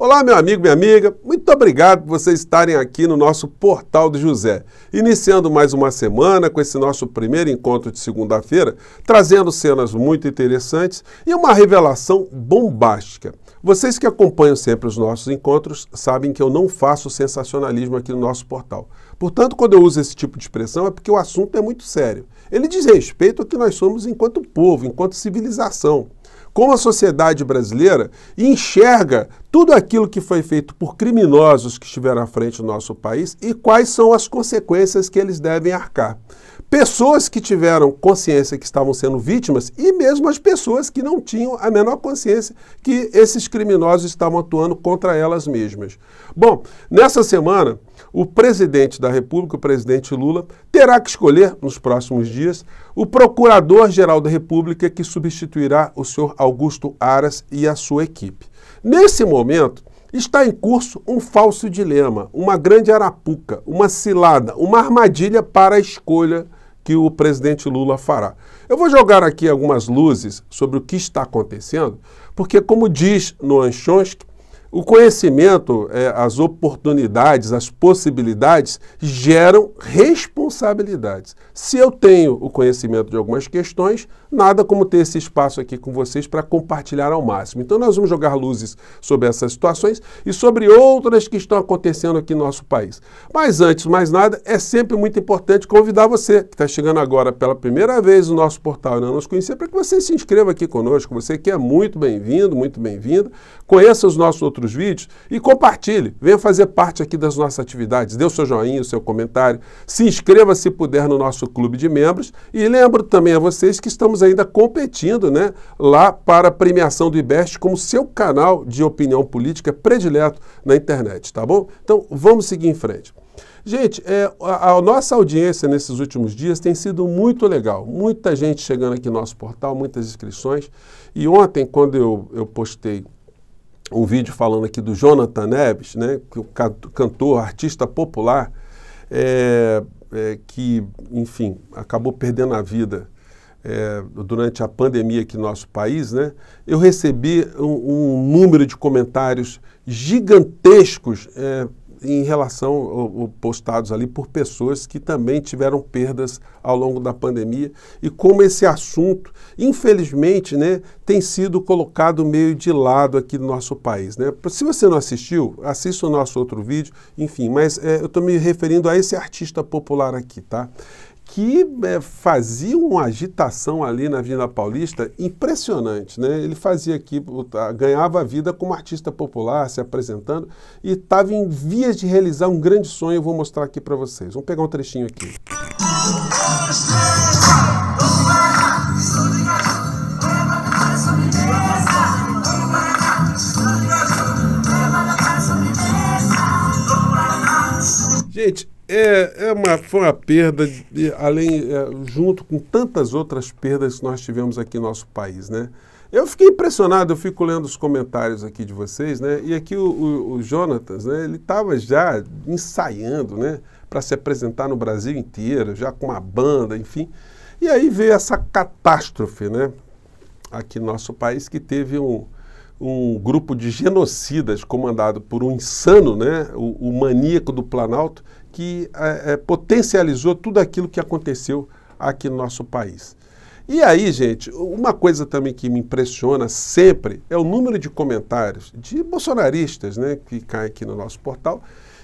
Olá, meu amigo, minha amiga, muito obrigado por vocês estarem aqui no nosso Portal do José. Iniciando mais uma semana com esse nosso primeiro encontro de segunda-feira, trazendo cenas muito interessantes e uma revelação bombástica. Vocês que acompanham sempre os nossos encontros sabem que eu não faço sensacionalismo aqui no nosso portal. Portanto, quando eu uso esse tipo de expressão é porque o assunto é muito sério. Ele diz respeito ao que nós somos enquanto povo, enquanto civilização. Como a sociedade brasileira enxerga tudo aquilo que foi feito por criminosos que estiveram à frente do nosso país e quais são as consequências que eles devem arcar. Pessoas que tiveram consciência que estavam sendo vítimas e mesmo as pessoas que não tinham a menor consciência que esses criminosos estavam atuando contra elas mesmas. Bom, nessa semana, o presidente da República, o presidente Lula, terá que escolher, nos próximos dias, o procurador-geral da República que substituirá o senhor Augusto Aras e a sua equipe. Nesse momento, está em curso um falso dilema, uma grande arapuca, uma cilada, uma armadilha para a escolha que o presidente Lula fará. Eu vou jogar aqui algumas luzes sobre o que está acontecendo, porque, como diz Noam Chomsky, o conhecimento, as oportunidades, as possibilidades geram responsabilidades. Se eu tenho o conhecimento de algumas questões, nada como ter esse espaço aqui com vocês para compartilhar ao máximo. Então nós vamos jogar luzes sobre essas situações e sobre outras que estão acontecendo aqui no nosso país. Mas antes de mais nada, é sempre muito importante convidar você, que está chegando agora pela primeira vez no nosso portal e não nos conhecia, para que você se inscreva aqui conosco. Você que é muito bem-vindo, muito bem-vinda. Conheça os nossos outros vídeos e compartilhe. Venha fazer parte aqui das nossas atividades. Dê o seu joinha, o seu comentário. Se inscreva, se puder, no nosso clube de membros. E lembro também a vocês que estamos ainda competindo, né, lá para a premiação do IBEST como seu canal de opinião política predileto na internet, tá bom? Então, vamos seguir em frente. Gente, a nossa audiência nesses últimos dias tem sido muito legal. Muita gente chegando aqui no nosso portal, muitas inscrições. E ontem, quando eu postei um vídeo falando aqui do Jonathan Neves, né, que o cantor, artista popular, que, enfim, acabou perdendo a vida durante a pandemia aqui no nosso país, né, eu recebi um número de comentários gigantescos em relação postados ali por pessoas que também tiveram perdas ao longo da pandemia e como esse assunto, infelizmente, né, tem sido colocado meio de lado aqui no nosso país, né? Se você não assistiu, assista o nosso outro vídeo, enfim, mas eu estou me referindo a esse artista popular aqui, tá? Que fazia uma agitação ali na Avenida Paulista impressionante, né? Ele fazia aqui, ganhava a vida como artista popular, se apresentando, e estava em vias de realizar um grande sonho. Eu vou mostrar aqui para vocês. Vamos pegar um trechinho aqui. Gente, foi uma perda, junto com tantas outras perdas que nós tivemos aqui no nosso país, né? Eu fiquei impressionado, eu fico lendo os comentários aqui de vocês, né? E aqui o Jonatas, né? Ele estava já ensaiando, né? Para se apresentar no Brasil inteiro, já com uma banda, enfim. E aí veio essa catástrofe, né? Aqui no nosso país, que teve um grupo de genocidas comandado por um insano, né? O maníaco do Planalto, que potencializou tudo aquilo que aconteceu aqui no nosso país. E aí, gente, uma coisa também que me impressiona sempre é o número de comentários de bolsonaristas, né, que caem aqui no nosso portal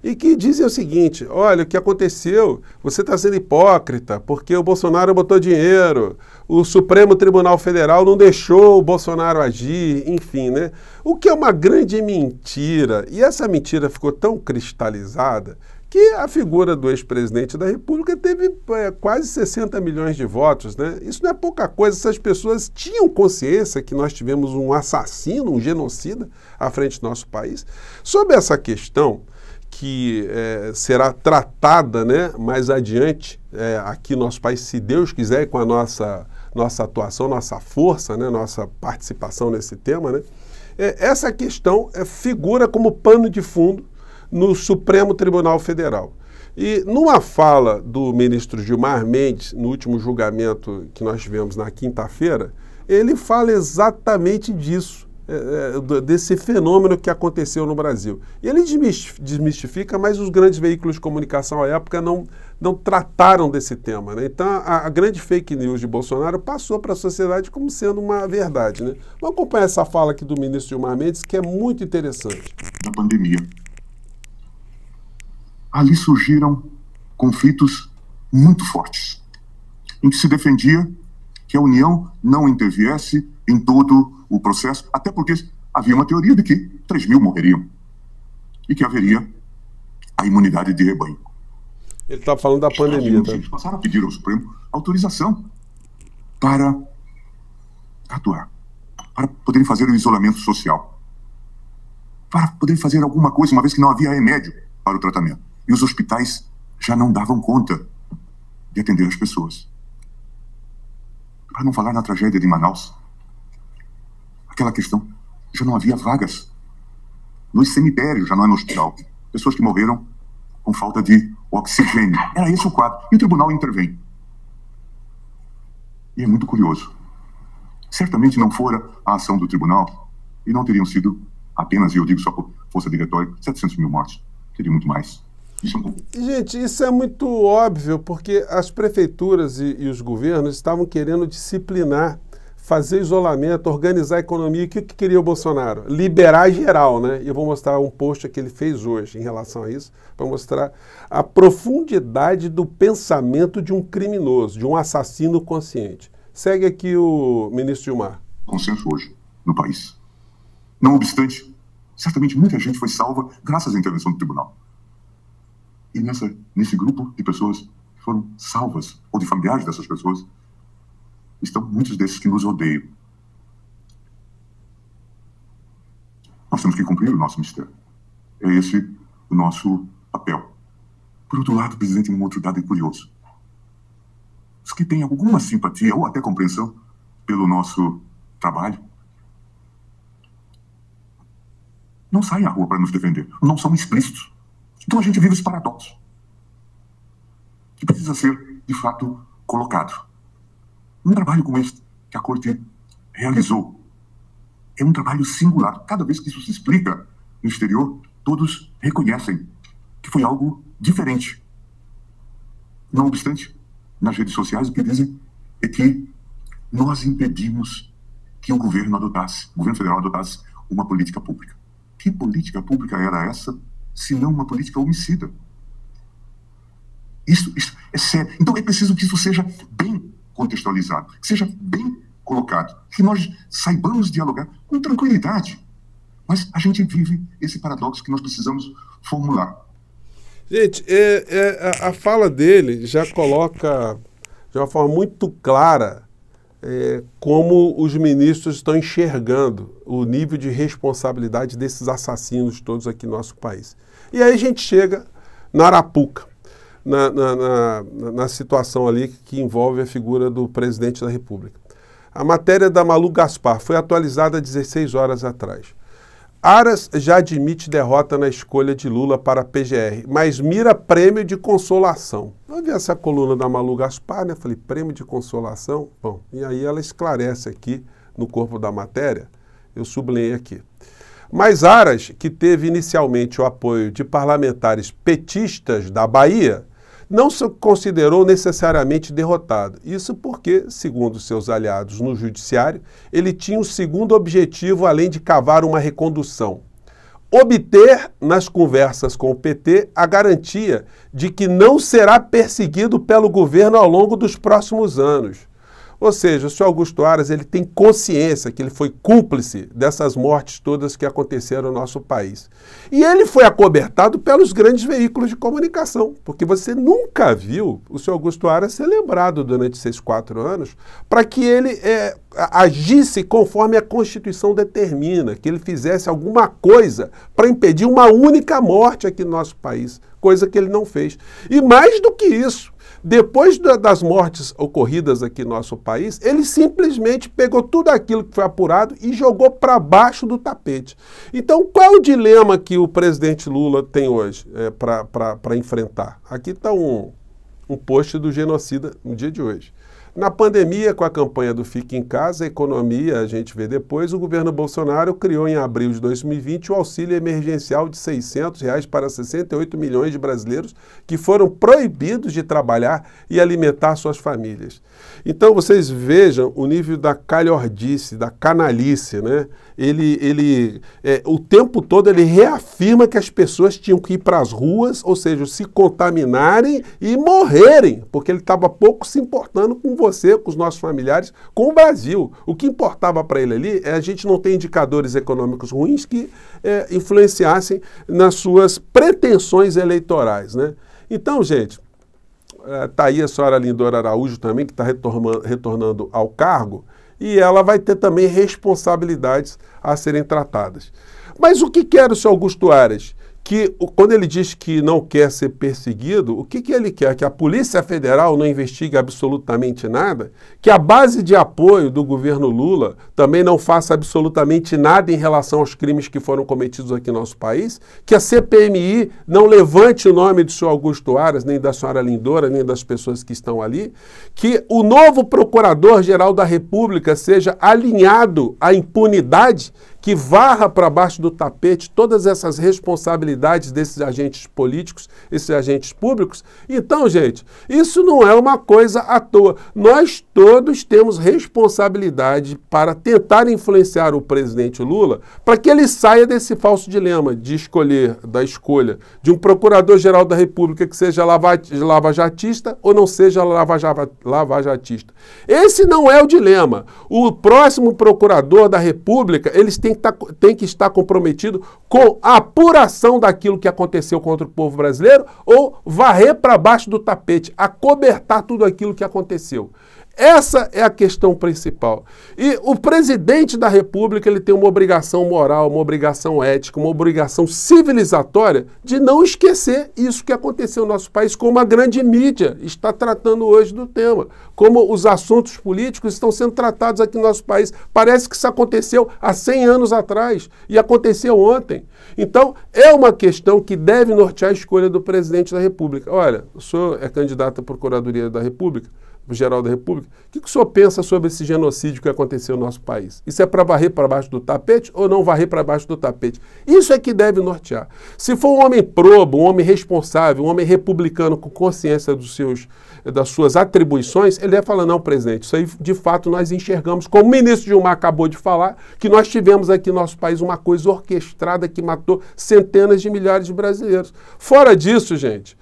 e que dizem o seguinte: olha, o que aconteceu, você está sendo hipócrita, porque o Bolsonaro botou dinheiro, o Supremo Tribunal Federal não deixou o Bolsonaro agir, enfim, né? O que é uma grande mentira. E essa mentira ficou tão cristalizada que a figura do ex-presidente da República teve quase 60 milhões de votos, né? Isso não é pouca coisa. Essas pessoas tinham consciência que nós tivemos um assassino, um genocida à frente do nosso país. Sobre essa questão, que será tratada, né, mais adiante aqui no nosso país, se Deus quiser, com a nossa atuação, nossa força, né, nossa participação nesse tema, né? Essa questão figura como pano de fundo no Supremo Tribunal Federal. E numa fala do ministro Gilmar Mendes, no último julgamento que nós tivemos na quinta-feira, ele fala exatamente disso. desse fenômeno que aconteceu no Brasil. E ele desmistifica, mas os grandes veículos de comunicação à época não trataram desse tema, né? Então, a grande fake news de Bolsonaro passou para a sociedade como sendo uma verdade, né? Vamos acompanhar essa fala aqui do ministro Gilmar Mendes, que é muito interessante. Da pandemia. Ali surgiram conflitos muito fortes, em que se defendia que a União não interviesse em todo o processo, até porque havia uma teoria de que 3 mil morreriam e que haveria a imunidade de rebanho. Ele está falando da pandemia, tá? Eles passaram a pedir ao Supremo autorização para atuar, para poderem fazer o isolamento social, para poderem fazer alguma coisa, uma vez que não havia remédio para o tratamento. E os hospitais já não davam conta de atender as pessoas. Para não falar na tragédia de Manaus, aquela questão, já não havia vagas nos cemitérios, já não é no hospital. Pessoas que morreram com falta de oxigênio. Era esse o quadro. E o tribunal intervém. E é muito curioso. Certamente não fora a ação do tribunal e não teriam sido apenas, e eu digo só por força diretória, 700 mil mortes. Teria muito mais. Gente, isso é muito óbvio, porque as prefeituras e os governos estavam querendo disciplinar, fazer isolamento, organizar a economia. O que queria o Bolsonaro? Liberar geral, né? E eu vou mostrar um post que ele fez hoje em relação a isso, para mostrar a profundidade do pensamento de um criminoso, de um assassino consciente. Segue aqui o ministro Gilmar. Consenso hoje no país. Não obstante, certamente muita gente foi salva graças à intervenção do tribunal. E nesse grupo de pessoas que foram salvas, ou de familiares dessas pessoas, estão muitos desses que nos odeiam. Nós temos que cumprir o nosso mistério. É esse o nosso papel. Por outro lado, presidente, um outro dado curioso. Os que têm alguma simpatia ou até compreensão pelo nosso trabalho não saem à rua para nos defender, não são explícitos. Então a gente vive esse paradoxo, que precisa ser, de fato, colocado. Um trabalho como este que a Corte realizou é um trabalho singular. Cada vez que isso se explica no exterior, todos reconhecem que foi algo diferente. Não obstante, nas redes sociais o que dizem é que nós impedimos que o governo federal adotasse uma política pública. Que política pública era essa, se não uma política homicida? Isso é sério. Então é preciso que isso seja bem contextualizado, que seja bem colocado, que nós saibamos dialogar com tranquilidade. Mas a gente vive esse paradoxo que nós precisamos formular. Gente, a fala dele já coloca de uma forma muito clara como os ministros estão enxergando o nível de responsabilidade desses assassinos todos aqui no nosso país. E aí a gente chega na Arapuca, na situação ali que envolve a figura do presidente da República. A matéria da Malu Gaspar foi atualizada 16 horas atrás. Aras já admite derrota na escolha de Lula para a PGR, mas mira prêmio de consolação. Eu vi essa coluna da Malu Gaspar, né? Falei, prêmio de consolação? Bom, e aí ela esclarece aqui no corpo da matéria, eu sublinhei aqui. Mas Aras, que teve inicialmente o apoio de parlamentares petistas da Bahia, não se considerou necessariamente derrotado. Isso porque, segundo seus aliados no judiciário, ele tinha um segundo objetivo além de cavar uma recondução: obter, nas conversas com o PT, a garantia de que não será perseguido pelo governo ao longo dos próximos anos. Ou seja, o senhor Augusto Aras ele tem consciência que ele foi cúmplice dessas mortes todas que aconteceram no nosso país. E ele foi acobertado pelos grandes veículos de comunicação, porque você nunca viu o senhor Augusto Aras ser lembrado durante esses 4 anos para que ele agisse conforme a Constituição determina, que ele fizesse alguma coisa para impedir uma única morte aqui no nosso país, coisa que ele não fez. E mais do que isso, depois das mortes ocorridas aqui no nosso país, ele simplesmente pegou tudo aquilo que foi apurado e jogou para baixo do tapete. Então, qual é o dilema que o presidente Lula tem hoje para enfrentar? Aqui está um post do genocida no dia de hoje. Na pandemia, com a campanha do Fique em Casa, a economia, a gente vê depois, o governo Bolsonaro criou em abril de 2020 o auxílio emergencial de R$ 600 para 68 milhões de brasileiros que foram proibidos de trabalhar e alimentar suas famílias. Então, vocês vejam o nível da calhordice, da canalice, né? O tempo todo ele reafirma que as pessoas tinham que ir para as ruas, ou seja, se contaminarem e morrerem, porque ele estava pouco se importando com você, com os nossos familiares, com o Brasil. O que importava para ele ali é a gente não ter indicadores econômicos ruins que influenciassem nas suas pretensões eleitorais, né? Então, gente, está aí a senhora Lindora Araújo também, que está retornando ao cargo, e ela vai ter também responsabilidades a serem tratadas. Mas o que quer o senhor Augusto Aras? Que quando ele diz que não quer ser perseguido, o que ele quer? Que a Polícia Federal não investigue absolutamente nada? Que a base de apoio do governo Lula também não faça absolutamente nada em relação aos crimes que foram cometidos aqui no nosso país? Que a CPMI não levante o nome do senhor Augusto Aras, nem da senhora Lindora, nem das pessoas que estão ali? Que o novo Procurador-Geral da República seja alinhado à impunidade, que varra para baixo do tapete todas essas responsabilidades desses agentes políticos, esses agentes públicos? Então, gente, isso não é uma coisa à toa. Nós todos temos responsabilidade para tentar influenciar o presidente Lula para que ele saia desse falso dilema de da escolha de um procurador-geral da República que seja lavajatista ou não seja lavajatista. Esse não é o dilema. O próximo procurador da República, eles tem que estar comprometido com a apuração daquilo que aconteceu contra o povo brasileiro ou varrer para baixo do tapete, acobertar tudo aquilo que aconteceu. Essa é a questão principal. E o presidente da República ele tem uma obrigação moral, uma obrigação ética, uma obrigação civilizatória de não esquecer isso que aconteceu no nosso país, como a grande mídia está tratando hoje do tema, como os assuntos políticos estão sendo tratados aqui no nosso país. Parece que isso aconteceu há 100 anos atrás e aconteceu ontem. Então, é uma questão que deve nortear a escolha do presidente da República. Olha, o senhor é candidato à Procuradoria da República, Geral da República, o que o senhor pensa sobre esse genocídio que aconteceu no nosso país? Isso é para varrer para baixo do tapete ou não varrer para baixo do tapete? Isso é que deve nortear. Se for um homem probo, um homem responsável, um homem republicano com consciência das suas atribuições, ele deve falar, não, presidente, isso aí de fato nós enxergamos, como o ministro Gilmar acabou de falar, que nós tivemos aqui no nosso país uma coisa orquestrada que matou centenas de milhares de brasileiros. Fora disso, gente,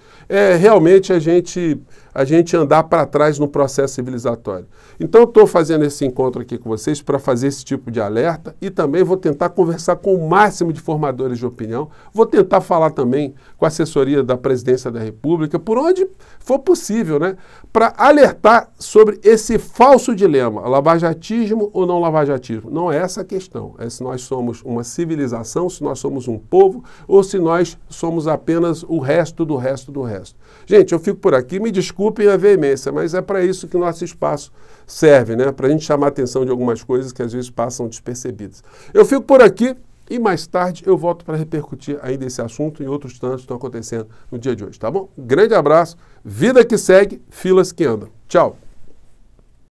realmente a gente andar para trás no processo civilizatório. Então, eu estou fazendo esse encontro aqui com vocês para fazer esse tipo de alerta e também vou tentar conversar com o máximo de formadores de opinião, vou tentar falar também com a assessoria da Presidência da República, por onde for possível, né, para alertar sobre esse falso dilema, lavajatismo ou não lavajatismo. Não é essa a questão, é se nós somos uma civilização, se nós somos um povo ou se nós somos apenas o resto do resto do resto. Gente, eu fico por aqui, me desculpem a veemência, mas é para isso que o nosso espaço serve, né? Para a gente chamar a atenção de algumas coisas que às vezes passam despercebidas. Eu fico por aqui e mais tarde eu volto para repercutir ainda esse assunto e outros tantos que estão acontecendo no dia de hoje, tá bom? Grande abraço, vida que segue, filas que andam. Tchau!